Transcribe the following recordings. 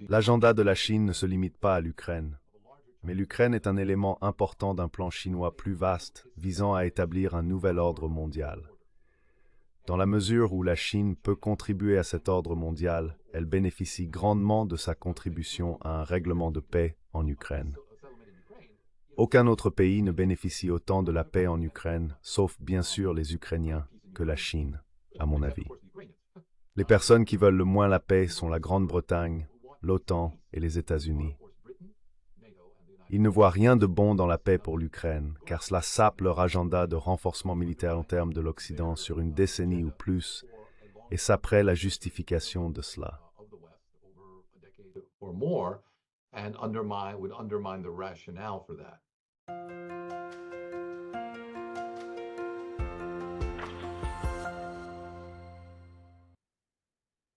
L'agenda de la Chine ne se limite pas à l'Ukraine, mais l'Ukraine est un élément important d'un plan chinois plus vaste visant à établir un nouvel ordre mondial. Dans la mesure où la Chine peut contribuer à cet ordre mondial, elle bénéficie grandement de sa contribution à un règlement de paix en Ukraine. Aucun autre pays ne bénéficie autant de la paix en Ukraine, sauf bien sûr les Ukrainiens, que la Chine, à mon avis. Les personnes qui veulent le moins la paix sont la Grande-Bretagne, l'OTAN et les États-Unis. Ils ne voient rien de bon dans la paix pour l'Ukraine, car cela sape leur agenda de renforcement militaire long terme de l'Occident sur une décennie ou plus, et saperait la justification de cela.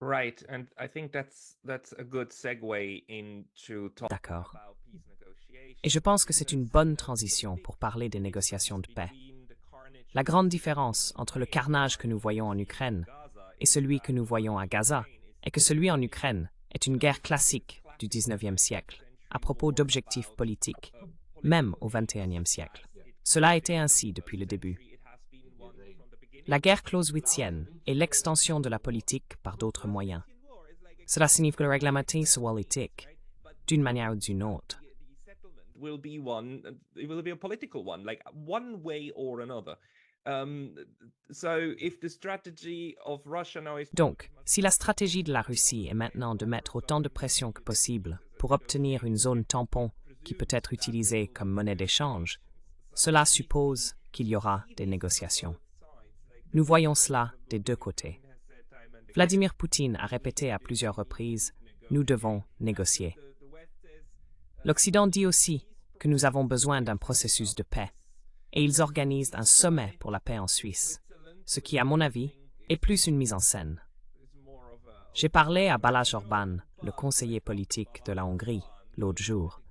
Right, and I think that's a good segue into talk D'accord. about peace negotiations. Et je pense que c'est une bonne transition pour parler des négociations de paix. La grande différence entre le carnage que nous voyons en Ukraine et celui que nous voyons à Gaza est que celui en Ukraine est une guerre classique du XIXe siècle, à propos d'objectifs politiques, même au XXIe siècle. Cela a été ainsi depuis le début. La guerre clausewitzienne est l'extension de la politique par d'autres moyens. Cela signifie que le réglementer se politique, d'une manière ou d'une autre. It will be a political one, like one way or another. So if the strategy of Russia now is Donc, si la stratégie de la Russie est maintenant de mettre autant de pression que possible pour obtenir une zone tampon qui peut être utilisée comme monnaie d'échange, cela suppose qu'il y aura des négociations. Nous voyons cela des deux côtés. Vladimir Poutine a répété à plusieurs reprises « Nous devons négocier ». L'Occident dit aussi que nous avons besoin d'un processus de paix, et ils organisent un sommet pour la paix en Suisse, ce qui, à mon avis, est plus une mise en scène. J'ai parlé à Balázs Orbán, le conseiller politique de la Hongrie, l'autre jour,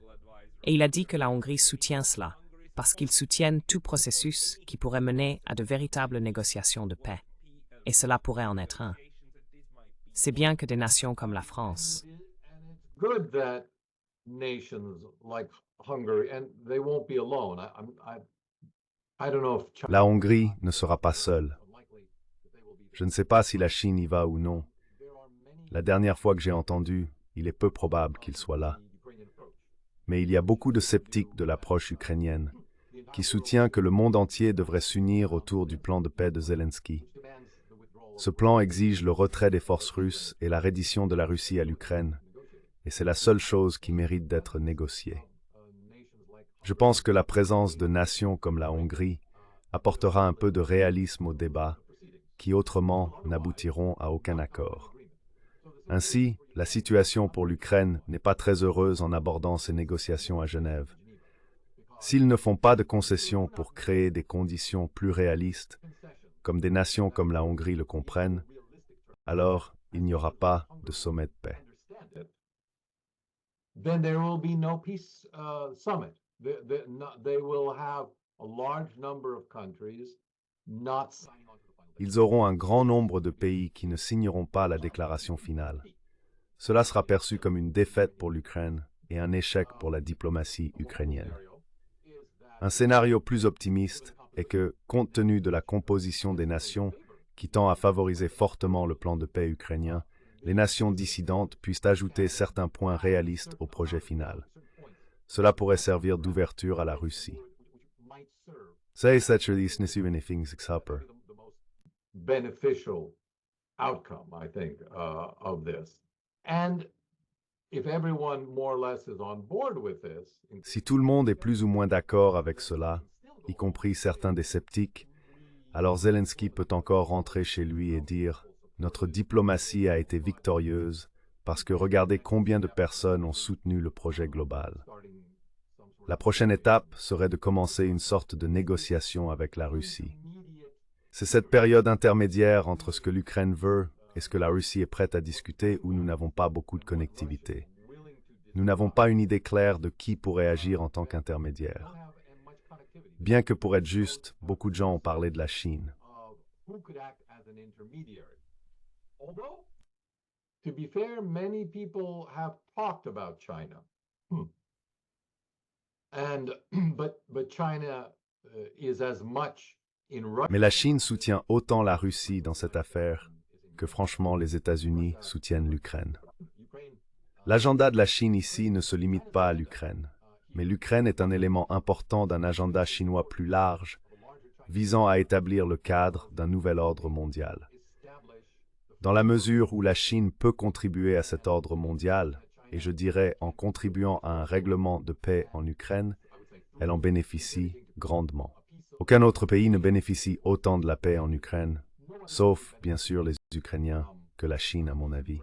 et il a dit que la Hongrie soutient cela, parce qu'ils soutiennent tout processus qui pourrait mener à de véritables négociations de paix, et cela pourrait en être un. C'est bien que des nations comme la France, La Hongrie ne sera pas seule. Je ne sais pas si la Chine y va ou non. La dernière fois que j'ai entendu, il est peu probable qu'il soit là. Mais il y a beaucoup de sceptiques de l'approche ukrainienne, qui soutient que le monde entier devrait s'unir autour du plan de paix de Zelensky. Ce plan exige le retrait des forces russes et la reddition de la Russie à l'Ukraine, et c'est la seule chose qui mérite d'être négociée. Je pense que la présence de nations comme la Hongrie apportera un peu de réalisme au débat, qui autrement n'aboutiront à aucun accord. Ainsi, la situation pour l'Ukraine n'est pas très heureuse en abordant ces négociations à Genève. S'ils ne font pas de concessions pour créer des conditions plus réalistes, comme des nations comme la Hongrie le comprennent, alors il n'y aura pas de sommet de paix. Then there will be no peace summit. They will have a large number of countries not signing on to the final. Ils auront un grand nombre de pays qui ne signeront pas la déclaration finale. Cela sera perçu comme une défaite pour l'Ukraine et un échec pour la diplomatie ukrainienne. Un scénario plus optimiste est que, compte tenu de la composition des nations qui tend à favoriser fortement le plan de paix ukrainien, les nations dissidentes puissent ajouter certains points réalistes au projet final. Cela pourrait servir d'ouverture à la Russie. Beneficial outcome, I think, of this. And if everyone more or less is on board with this, Si tout le monde est plus ou moins d'accord avec cela, y compris certains des sceptiques, alors Zelensky peut encore rentrer chez lui et dire « Notre diplomatie a été victorieuse parce que regardez combien de personnes ont soutenu le projet global. » La prochaine étape serait de commencer une sorte de négociation avec la Russie. C'est cette période intermédiaire entre ce que l'Ukraine veut et ce que la Russie est prête à discuter où nous n'avons pas beaucoup de connectivité. Nous n'avons pas une idée claire de qui pourrait agir en tant qu'intermédiaire. Bien que pour être juste, beaucoup de gens ont parlé de la Chine. Although, to be fair, many people have talked about China. And but China is as much in Russia. Mais la Chine soutient autant la Russie dans cette affaire que franchement les États-Unis soutiennent l'Ukraine. L'agenda de la Chine ici ne se limite pas à l'Ukraine, mais l'Ukraine est un élément important d'un agenda chinois plus large, visant à établir le cadre d'un nouvel ordre mondial. Dans la mesure où la Chine peut contribuer à cet ordre mondial, et je dirais en contribuant à un règlement de paix en Ukraine, elle en bénéficie grandement. Aucun autre pays ne bénéficie autant de la paix en Ukraine, sauf, bien sûr, les Ukrainiens, que la Chine, à mon avis.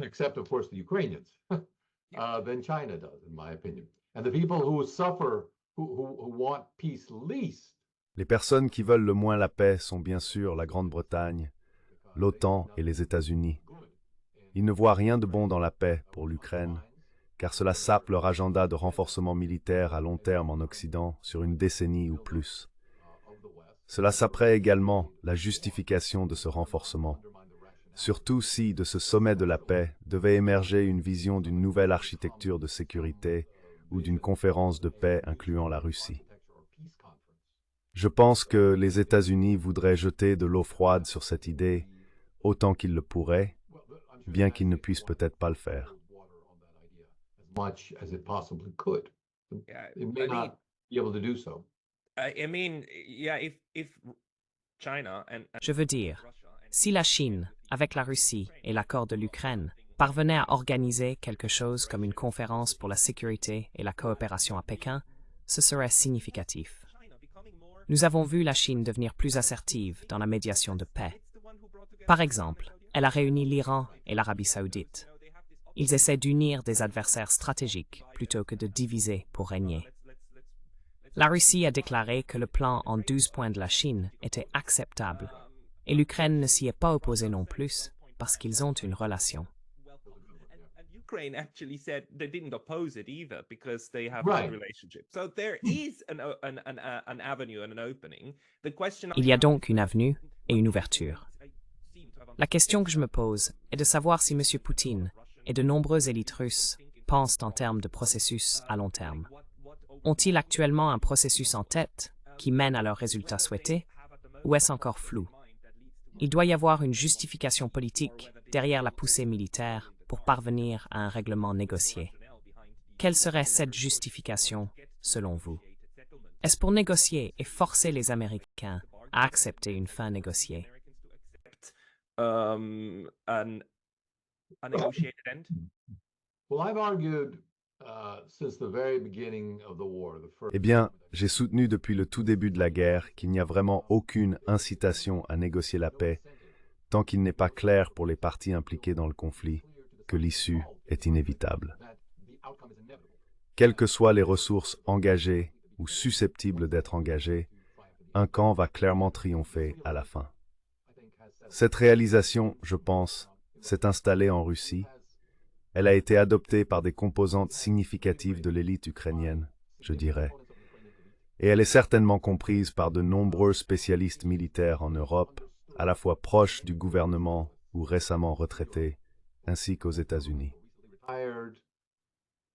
Except, of course, the Ukrainians, than China does, in my opinion. And the people who suffer, who want peace least. Les personnes qui veulent le moins la paix sont bien sûr la Grande-Bretagne, l'OTAN et les États-Unis. Ils ne voient rien de bon dans la paix pour l'Ukraine, car cela sape leur agenda de renforcement militaire à long terme en Occident sur une décennie ou plus. Cela saperait également la justification de ce renforcement, surtout si, de ce sommet de la paix, devait émerger une vision d'une nouvelle architecture de sécurité ou d'une conférence de paix incluant la Russie. Je pense que les États-Unis voudraient jeter de l'eau froide sur cette idée, autant qu'ils le pourraient, bien qu'ils ne puissent peut-être pas le faire. Much as it possibly could. Yeah, It may not be able to do so. I mean, yeah, if China and Je veux dire, si la Chine, avec la Russie et l'accord de l'Ukraine, parvenait à organiser quelque chose comme une conférence pour la sécurité et la coopération à Pékin, ce serait significatif. Nous avons vu la Chine devenir plus assertive dans la médiation de paix. Par exemple, elle a réuni l'Iran et l'Arabie saoudite. Ils essaient d'unir des adversaires stratégiques plutôt que de diviser pour régner. La Russie a déclaré que le plan en 12 points de la Chine était acceptable, et l'Ukraine ne s'y est pas opposée non plus, parce qu'ils ont une relation. Ukraine actually said they didn't oppose it either because they have Right. a relationship. So there is an avenue and an opening. The question Il y a donc une avenue et une ouverture. La question que je me pose est de savoir si M. Poutine et de nombreuses élites russes pensent en termes de processus à long terme. Ont-ils actuellement un processus en tête qui mène à leurs résultats souhaités, ou est-ce encore flou? Il doit y avoir une justification politique derrière la poussée militaire pour parvenir à un règlement négocié. Quelle serait cette justification, selon vous? Est-ce pour négocier et forcer les Américains à accepter une fin négociée? a negotiated end. Well, I've argued since the very beginning of the war, the first. Eh bien, j'ai soutenu depuis le tout début de la guerre qu'il n'y a vraiment aucune incitation à négocier la paix tant qu'il n'est pas clair pour les parties impliquées dans le conflit que l'issue est inévitable. Quelles que soient les ressources engagées ou susceptibles d'être engagées, un camp va clairement triompher à la fin. Cette réalisation, je pense, s'est installée en Russie. Elle a été adoptée par des composantes significatives de l'élite ukrainienne, je dirais. Et elle est certainement comprise par de nombreux spécialistes militaires en Europe, à la fois proches du gouvernement ou récemment retraités, ainsi qu'aux États-Unis.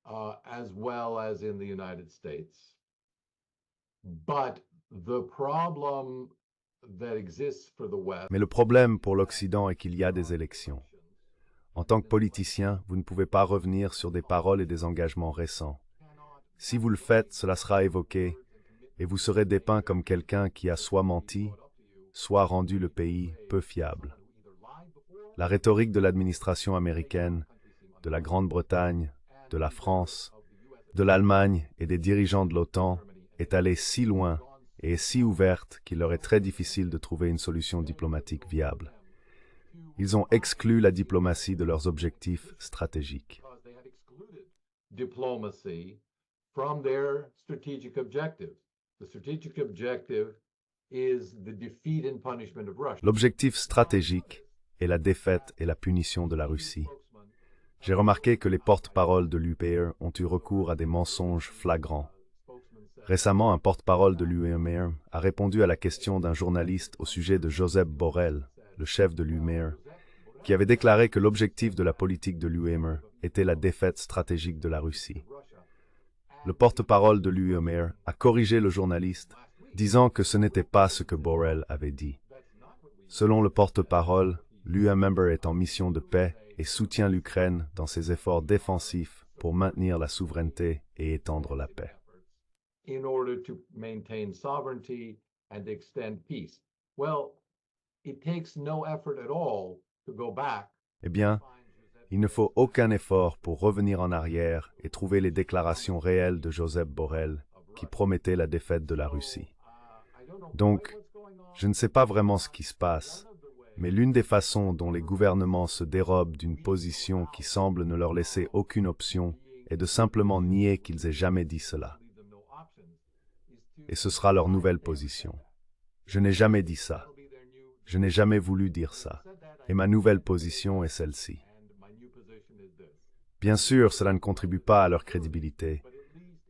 As well as in the United States. But the problem that exists for the West. Mais le problème pour l'Occident est qu'il y a des élections. En tant que politicien, vous ne pouvez pas revenir sur des paroles et des engagements récents. Si vous le faites, cela sera évoqué, et vous serez dépeint comme quelqu'un qui a soit menti, soit rendu le pays peu fiable. La rhétorique de l'administration américaine, de la Grande-Bretagne, de la France, de l'Allemagne et des dirigeants de l'OTAN est allée si loin et est si ouverte qu'il leur est très difficile de trouver une solution diplomatique viable. Ils ont exclu la diplomatie de leurs objectifs stratégiques. Diplomacy from their strategic objectives. The strategic objective is the defeat and punishment of Russia. L'objectif stratégique est la défaite et la punition de la Russie. J'ai remarqué que les porte-paroles de l'UPR ont eu recours à des mensonges flagrants. Récemment, un porte-parole de l'UMR a répondu à la question d'un journaliste au sujet de Josep Borrell, le chef de l'UMR, qui avait déclaré que l'objectif de la politique de l'UEMR était la défaite stratégique de la Russie. Le porte-parole de l'UEMR a corrigé le journaliste, disant que ce n'était pas ce que Borrell avait dit. Selon le porte-parole, l'UEMR est en mission de paix et soutient l'Ukraine dans ses efforts défensifs pour maintenir la souveraineté et étendre la paix. In order to maintain sovereignty and extend peace. Well, it takes no effort at all to go back. Eh bien, il ne faut aucun effort pour revenir en arrière et trouver les déclarations réelles de Josep Borrell qui promettaient la défaite de la Russie. Donc, je ne sais pas vraiment ce qui se passe, mais l'une des façons dont les gouvernements se dérobent d'une position qui semble ne leur laisser aucune option est de simplement nier qu'ils aient jamais dit cela. Et ce sera leur nouvelle position. Je n'ai jamais dit ça. Je n'ai jamais voulu dire ça. Et ma nouvelle position est celle-ci. Bien sûr, cela ne contribue pas à leur crédibilité,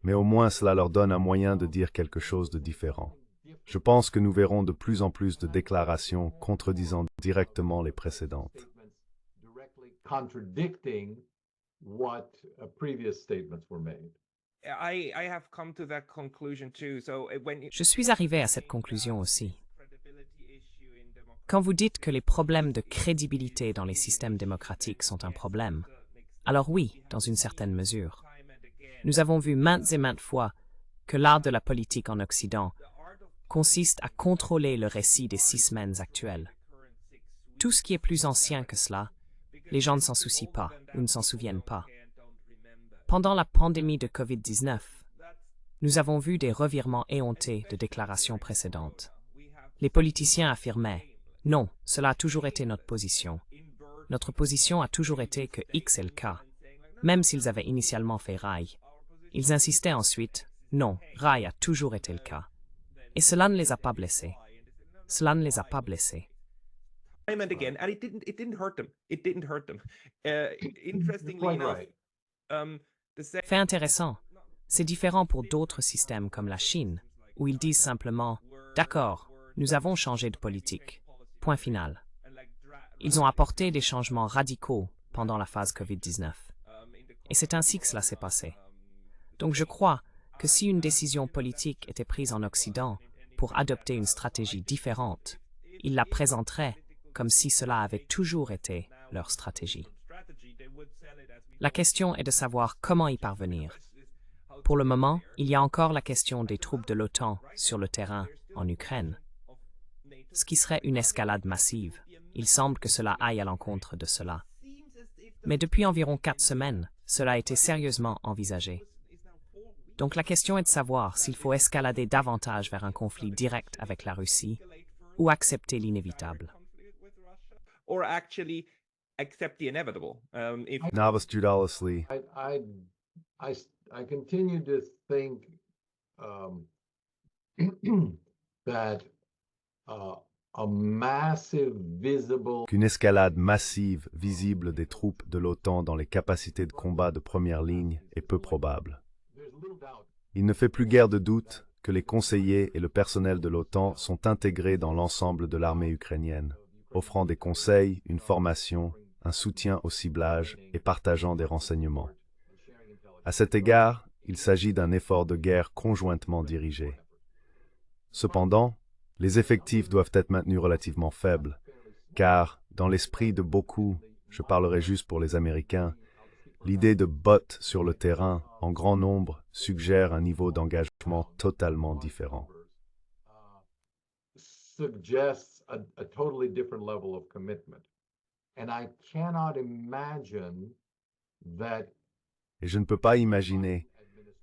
mais au moins cela leur donne un moyen de dire quelque chose de différent. Je pense que nous verrons de plus en plus de déclarations contredisant directement les précédentes. Contradicting what previous statements were made. I have come to that conclusion too. So when Je suis arrivé à cette conclusion aussi. Quand vous dites que les problèmes de crédibilité dans les systèmes démocratiques sont un problème, alors oui, dans une certaine mesure. Nous avons vu maintes et maintes fois que l'art de la politique en Occident consiste à contrôler le récit des 6 semaines actuelles. Tout ce qui est plus ancien que cela, les gens ne s'en soucient pas ou ne s'en souviennent pas. Pendant la pandémie de COVID-19, nous avons vu des revirements éhontés de déclarations précédentes. Les politiciens affirmaient « Non, cela a toujours été notre position. Notre position a toujours été que X est le cas, même s'ils avaient initialement fait Y. » Ils insistaient ensuite « Non, Y a toujours été le cas. » Et cela ne les a pas blessés. Cela ne les a pas blessés. time and again, and it didn't hurt them. It didn't hurt them. Interestingly Quite enough, right. Fait intéressant. C'est différent pour d'autres systèmes comme la Chine, où ils disent simplement « D'accord, nous avons changé de politique. Point final. » Ils ont apporté des changements radicaux pendant la phase COVID-19. Et c'est ainsi que cela s'est passé. Donc je crois que si une décision politique était prise en Occident pour adopter une stratégie différente, ils la présenteraient comme si cela avait toujours été leur stratégie. La question est de savoir comment y parvenir. Pour le moment, il y a encore la question des troupes de l'OTAN sur le terrain en Ukraine, ce qui serait une escalade massive. Il semble que cela aille à l'encontre de cela. Mais depuis environ 4 semaines, cela a été sérieusement envisagé. Donc la question est de savoir s'il faut escalader davantage vers un conflit direct avec la Russie ou accepter l'inévitable. or actually accept the inevitable. If Navas Judalesli, I continue to think that a massive visible qu'une escalade massive visible des troupes de l'OTAN dans les capacités de combat de première ligne est peu probable. Il ne fait plus guère de doute que les conseillers et le personnel de l'OTAN sont intégrés dans l'ensemble de l'armée ukrainienne, offrant des conseils, une formation, un soutien au ciblage et partageant des renseignements. À cet égard, il s'agit d'un effort de guerre conjointement dirigé. Cependant, les effectifs doivent être maintenus relativement faibles, car, dans l'esprit de beaucoup, je parlerai juste pour les Américains, l'idée de bots sur le terrain en grand nombre suggère un niveau d'engagement totalement différent. suggests a totally different level of commitment. And I cannot imagine that Et je ne peux pas imaginer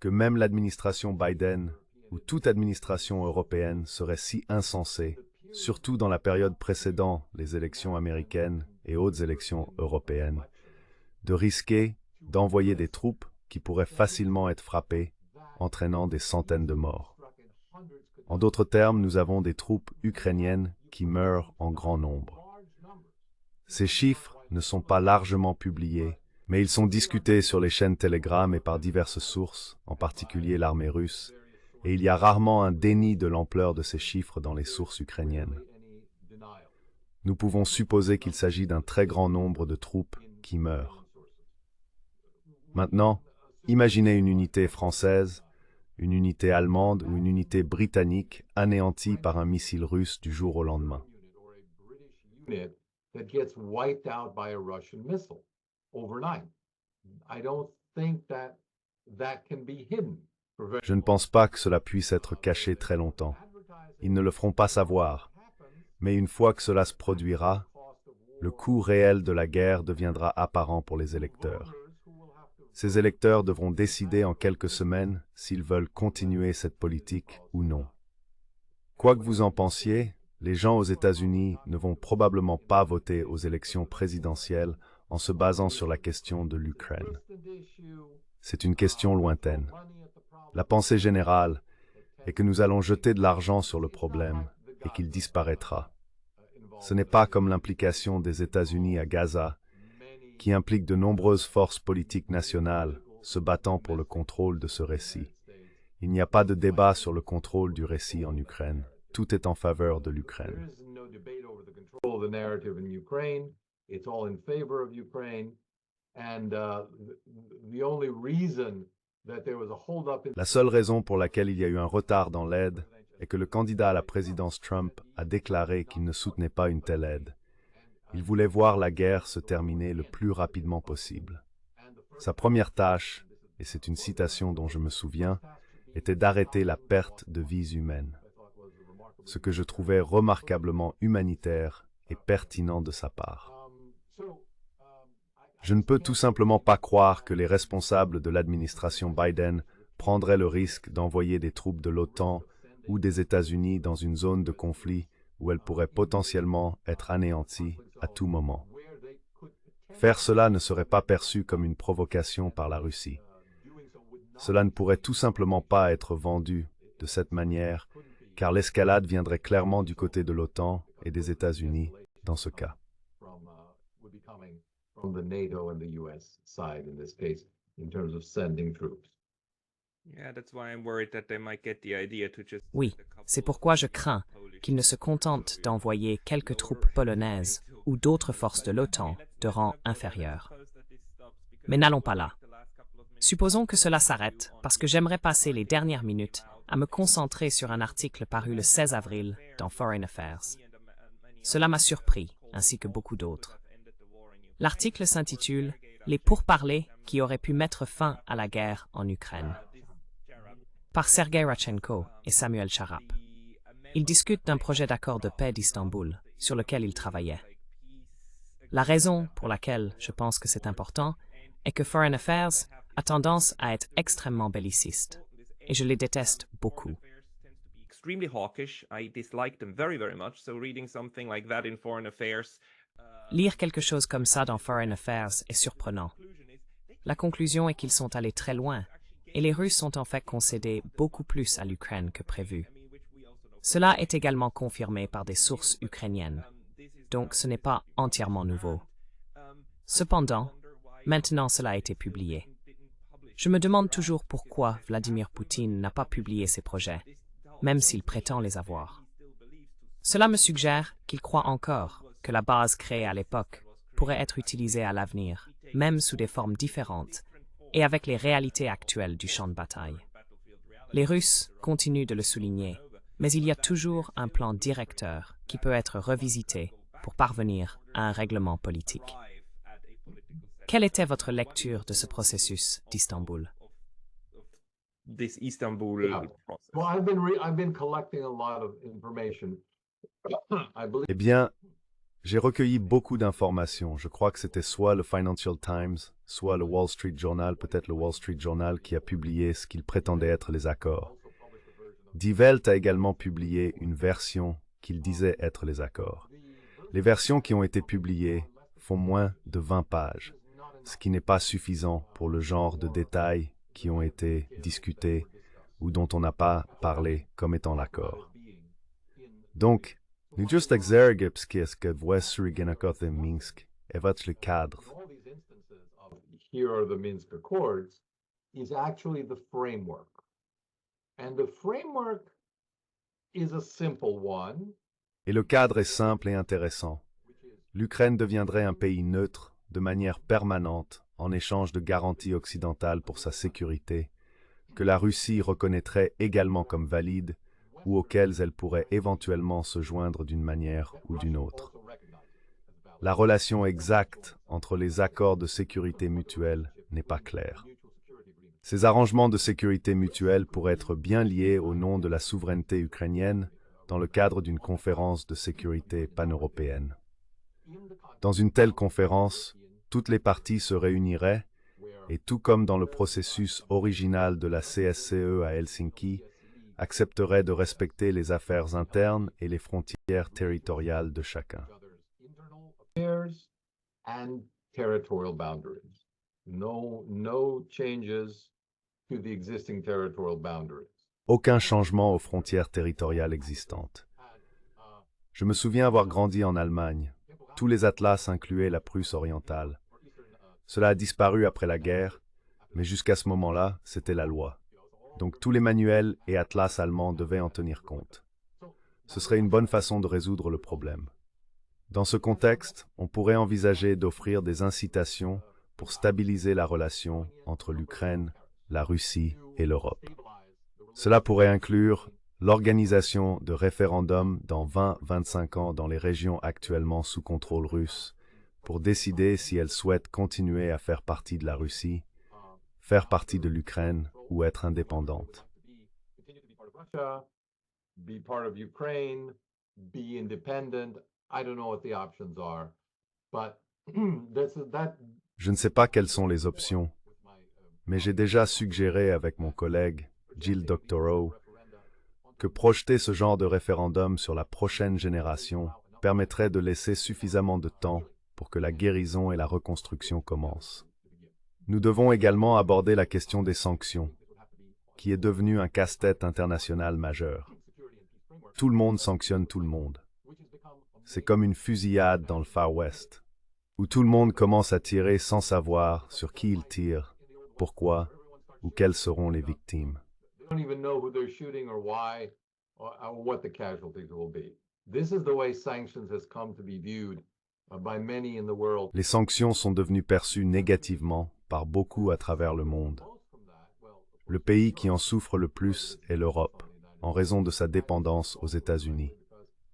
que même l'administration Biden ou toute administration européenne serait si insensée, surtout dans la période précédant les élections américaines et autres élections européennes, de risquer d'envoyer des troupes qui pourraient facilement être frappées, entraînant des centaines de morts. En d'autres termes, nous avons des troupes ukrainiennes qui meurent en grand nombre. Ces chiffres ne sont pas largement publiés, mais ils sont discutés sur les chaînes Telegram et par diverses sources, en particulier l'armée russe, et il y a rarement un déni de l'ampleur de ces chiffres dans les sources ukrainiennes. nous pouvons supposer qu'il s'agit d'un très grand nombre de troupes qui meurent. Maintenant, imaginez une unité française, une unité allemande ou une unité britannique anéantie par un missile russe du jour au lendemain. That gets wiped out by a Russian missile overnight. I don't think that can be hidden. Je ne pense pas que cela puisse être caché très longtemps. Ils ne le feront pas savoir. Mais une fois que cela se produira, le coût réel de la guerre deviendra apparent pour les électeurs. Ces électeurs devront décider en quelques semaines s'ils veulent continuer cette politique ou non. Quoi que vous en pensiez, les gens aux États-Unis ne vont probablement pas voter aux élections présidentielles en se basant sur la question de l'Ukraine. C'est une question lointaine. La pensée générale est que nous allons jeter de l'argent sur le problème et qu'il disparaîtra. Ce n'est pas comme l'implication des États-Unis à Gaza, qui implique de nombreuses forces politiques nationales se battant pour le contrôle de ce récit. Il n'y a pas de débat sur le contrôle du récit en Ukraine. Tout est en faveur de l'Ukraine. La seule raison pour laquelle il y a eu un retard dans l'aide est que le candidat à la présidence Trump a déclaré qu'il ne soutenait pas une telle aide. Il voulait voir la guerre se terminer le plus rapidement possible. Sa première tâche, et c'est une citation dont je me souviens, était d'arrêter la perte de vies humaines. Ce que je trouvais remarquablement humanitaire et pertinent de sa part. Je ne peux tout simplement pas croire que les responsables de l'administration Biden prendraient le risque d'envoyer des troupes de l'OTAN ou des États-Unis dans une zone de conflit où elles pourraient potentiellement être anéanties à tout moment. Faire cela ne serait pas perçu comme une provocation par la Russie. Cela ne pourrait tout simplement pas être vendu de cette manière, car l'escalade viendrait clairement du côté de l'OTAN et des États-Unis dans ce cas. Oui, c'est pourquoi je crains qu'ils ne se contentent d'envoyer quelques troupes polonaises ou d'autres forces de l'OTAN de rang inférieur. Mais n'allons pas là. Supposons que cela s'arrête parce que j'aimerais passer les dernières minutes à me concentrer sur un article paru le 16 avril dans Foreign Affairs. Cela m'a surpris, ainsi que beaucoup d'autres. L'article s'intitule « Les pourparlers qui auraient pu mettre fin à la guerre en Ukraine » par Sergei Radchenko et Samuel Charap. Ils discutent d'un projet d'accord de paix d'Istanbul sur lequel ils travaillaient. La raison pour laquelle je pense que c'est important est que Foreign Affairs a tendance à être extrêmement belliciste, et je les déteste beaucoup. Lire quelque chose comme ça dans Foreign Affairs est surprenant. La conclusion est qu'ils sont allés très loin, et les Russes ont en fait concédé beaucoup plus à l'Ukraine que prévu. Cela est également confirmé par des sources ukrainiennes, donc ce n'est pas entièrement nouveau. Cependant, maintenant cela a été publié. Je me demande toujours pourquoi Vladimir Poutine n'a pas publié ses projets, même s'il prétend les avoir. Cela me suggère qu'il croit encore que la base créée à l'époque pourrait être utilisée à l'avenir, même sous des formes différentes, et avec les réalités actuelles du champ de bataille. Les Russes continuent de le souligner, mais il y a toujours un plan directeur qui peut être revisité pour parvenir à un règlement politique. Quelle était votre lecture de ce processus d'Istanbul? Eh bien, j'ai recueilli beaucoup d'informations. Je crois que c'était soit le Financial Times, soit le Wall Street Journal, peut-être le Wall Street Journal qui a publié ce qu'il prétendait être les accords. Die Welt a également publié une version qu'il disait être les accords. Les versions qui ont été publiées font moins de 20 pages, ce qui n'est pas suffisant pour le genre de détails qui ont été discutés ou dont on n'a pas parlé comme étant l'accord. Donc, nous just exergepskisk vwesurigenakothe Minsk evat le cadre. Here are the Minsk Accords is actually the framework. And the framework is a simple one. Et le cadre est simple et intéressant. l'Ukraine deviendrait un pays neutre de manière permanente en échange de garanties occidentales pour sa sécurité, que la Russie reconnaîtrait également comme valides ou auxquelles elle pourrait éventuellement se joindre d'une manière ou d'une autre. La relation exacte entre les accords de sécurité mutuelle n'est pas claire. Ces arrangements de sécurité mutuelle pourraient être bien liés au nom de la souveraineté ukrainienne dans le cadre d'une conférence de sécurité pan-européenne. Dans une telle conférence, toutes les parties se réuniraient et tout comme dans le processus original de la CSCE à Helsinki, accepteraient de respecter les affaires internes et les frontières territoriales de chacun. And territorial boundaries. No changes to the existing territorial boundaries. Aucun changement aux frontières territoriales existantes. Je me souviens avoir grandi en Allemagne. Tous les atlas incluaient la Prusse orientale. Cela a disparu après la guerre, mais jusqu'à ce moment-là, c'était la loi. Donc tous les manuels et atlas allemands devaient en tenir compte. Ce serait une bonne façon de résoudre le problème. Dans ce contexte, on pourrait envisager d'offrir des incitations pour stabiliser la relation entre l'Ukraine, la Russie et l'Europe. Cela pourrait inclure l'organisation de référendums dans 20-25 ans dans les régions actuellement sous contrôle russe pour décider si elles souhaitent continuer à faire partie de la Russie, faire partie de l'Ukraine ou être indépendantes. Je ne sais pas quelles sont les options, mais j'ai déjà suggéré avec mon collègue Jill Doctorow que projeter ce genre de référendum sur la prochaine génération permettrait de laisser suffisamment de temps pour que la guérison et la reconstruction commencent. Nous devons également aborder la question des sanctions, qui est devenue un casse-tête international majeur. Tout le monde sanctionne tout le monde. C'est comme une fusillade dans le Far West, où tout le monde commence à tirer sans savoir sur qui il tire, pourquoi ou quelles seront les victimes. Les sanctions sont devenues perçues négativement par beaucoup à travers le monde. Le pays qui en souffre le plus est l'Europe, en raison de sa dépendance aux États-Unis.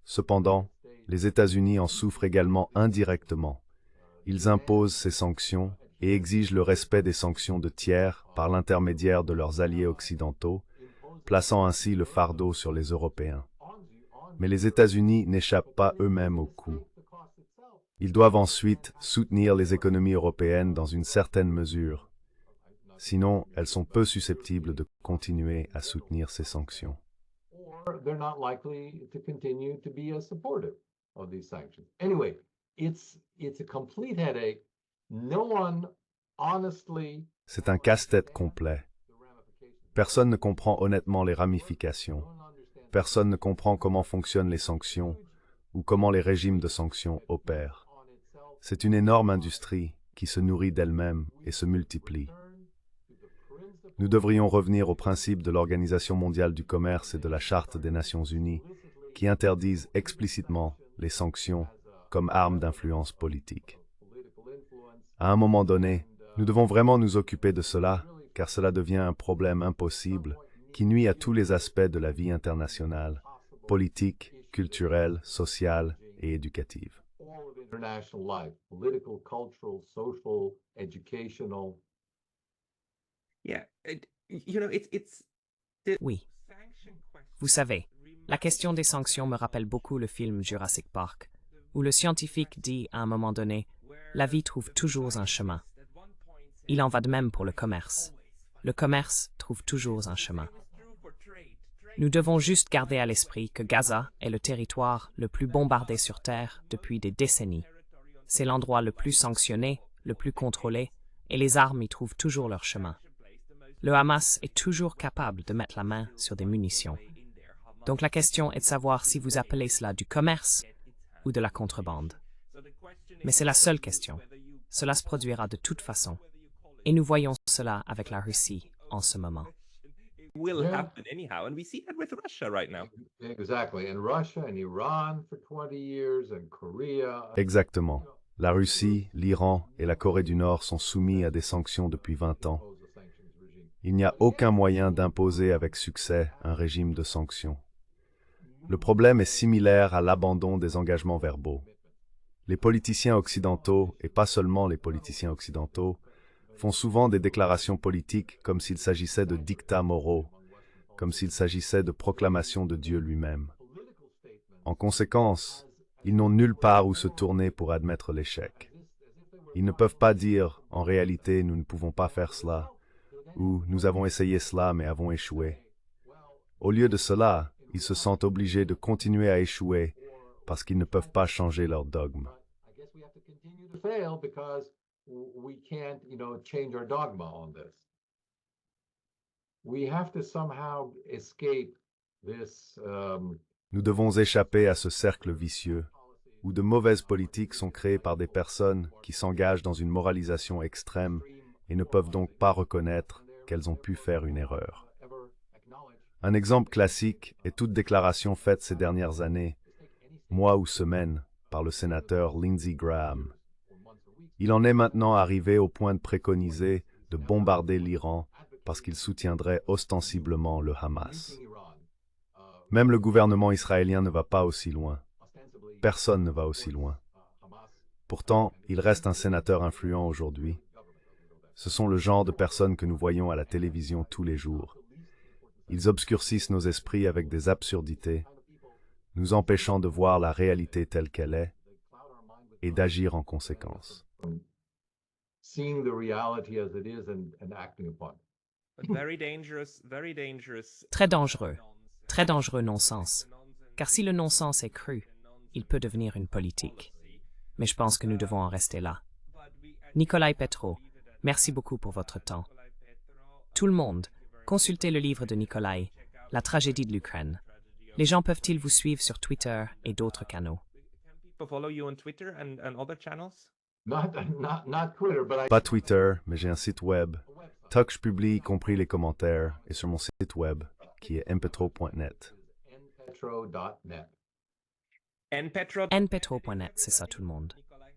Cependant, les États-Unis en souffrent également indirectement. Ils imposent ces sanctions et exigent le respect des sanctions de tiers par l'intermédiaire de leurs alliés occidentaux, plaçant ainsi le fardeau sur les Européens. Mais les États-Unis n'échappent pas eux-mêmes au coup. Ils doivent ensuite soutenir les économies européennes dans une certaine mesure. Sinon, elles sont peu susceptibles de continuer à soutenir ces sanctions. C'est un casse-tête complet. Personne ne comprend honnêtement les ramifications. Personne ne comprend comment fonctionnent les sanctions ou comment les régimes de sanctions opèrent. C'est une énorme industrie qui se nourrit d'elle-même et se multiplie. Nous devrions revenir au principe de l'Organisation mondiale du commerce et de la Charte des Nations unies qui interdisent explicitement les sanctions comme arme d'influence politique. À un moment donné, nous devons vraiment nous occuper de cela, car cela devient un problème impossible qui nuit à tous les aspects de la vie internationale, politique, culturelle, sociale et éducative. Oui. Vous savez, la question des sanctions me rappelle beaucoup le film Jurassic Park, où le scientifique dit à un moment donné « La vie trouve toujours un chemin ». Il en va de même pour le commerce. Le commerce trouve toujours un chemin. Nous devons juste garder à l'esprit que Gaza est le territoire le plus bombardé sur Terre depuis des décennies. C'est l'endroit le plus sanctionné, le plus contrôlé, et les armes y trouvent toujours leur chemin. Le Hamas est toujours capable de mettre la main sur des munitions. Donc la question est de savoir si vous appelez cela du commerce ou de la contrebande. Mais c'est la seule question. Cela se produira de toute façon. Et nous voyons cela avec la Russie en ce moment. will Yeah. happen anyhow, and we see that with Russia right now. Exactly. And Russia and Iran for 20 years and Korea. Exactement. La Russie, l'Iran et la Corée du Nord sont soumis à des sanctions depuis 20 ans. Il n'y a aucun moyen d'imposer avec succès un régime de sanctions. Le problème est similaire à l'abandon des engagements verbaux. Les politiciens occidentaux, et pas seulement les politiciens occidentaux, font souvent des déclarations politiques comme s'il s'agissait de dictats moraux, comme s'il s'agissait de proclamations de Dieu lui-même. En conséquence, ils n'ont nulle part où se tourner pour admettre l'échec. Ils ne peuvent pas dire « en réalité, nous ne pouvons pas faire cela » ou « nous avons essayé cela mais avons échoué ». Au lieu de cela, ils se sentent obligés de continuer à échouer parce qu'ils ne peuvent pas changer leur dogme. We can't, change our dogma on this. We have to somehow escape this. Nous devons échapper à ce cercle vicieux où de mauvaises politiques sont créées par des personnes qui s'engagent dans une moralisation extrême et ne peuvent donc pas reconnaître qu'elles ont pu faire une erreur. Un exemple classique est toute déclaration faite ces dernières années, mois ou semaines, par le sénateur Lindsey Graham. Il en est maintenant arrivé au point de préconiser de bombarder l'Iran parce qu'il soutiendrait ostensiblement le Hamas. Même le gouvernement israélien ne va pas aussi loin. Personne ne va aussi loin. Pourtant, il reste un sénateur influent aujourd'hui. Ce sont le genre de personnes que nous voyons à la télévision tous les jours. Ils obscurcissent nos esprits avec des absurdités, nous empêchant de voir la réalité telle qu'elle est et d'agir en conséquence. Seeing the reality as it is and acting upon it. Very dangerous, very dangerous. Très dangereux non-sens. Car si le non-sens est cru, il peut devenir une politique. Mais je pense que nous devons en rester là. Nikolai Petro, merci beaucoup pour votre temps. Tout le monde, consultez le livre de Nikolai, La tragédie de l'Ukraine. Les gens peuvent-ils vous suivre sur Twitter et d'autres canaux? Follow you on Twitter and other channels? Not Twitter, but Pas Twitter, mais j'ai un site web. Tuck, je publie y compris les commentaires, et sur mon site web, qui est npetro.net. npetro.net. npetro.net, c'est ça tout le monde.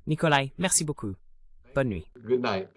Nikolai, merci beaucoup. Bonne nuit. Good night.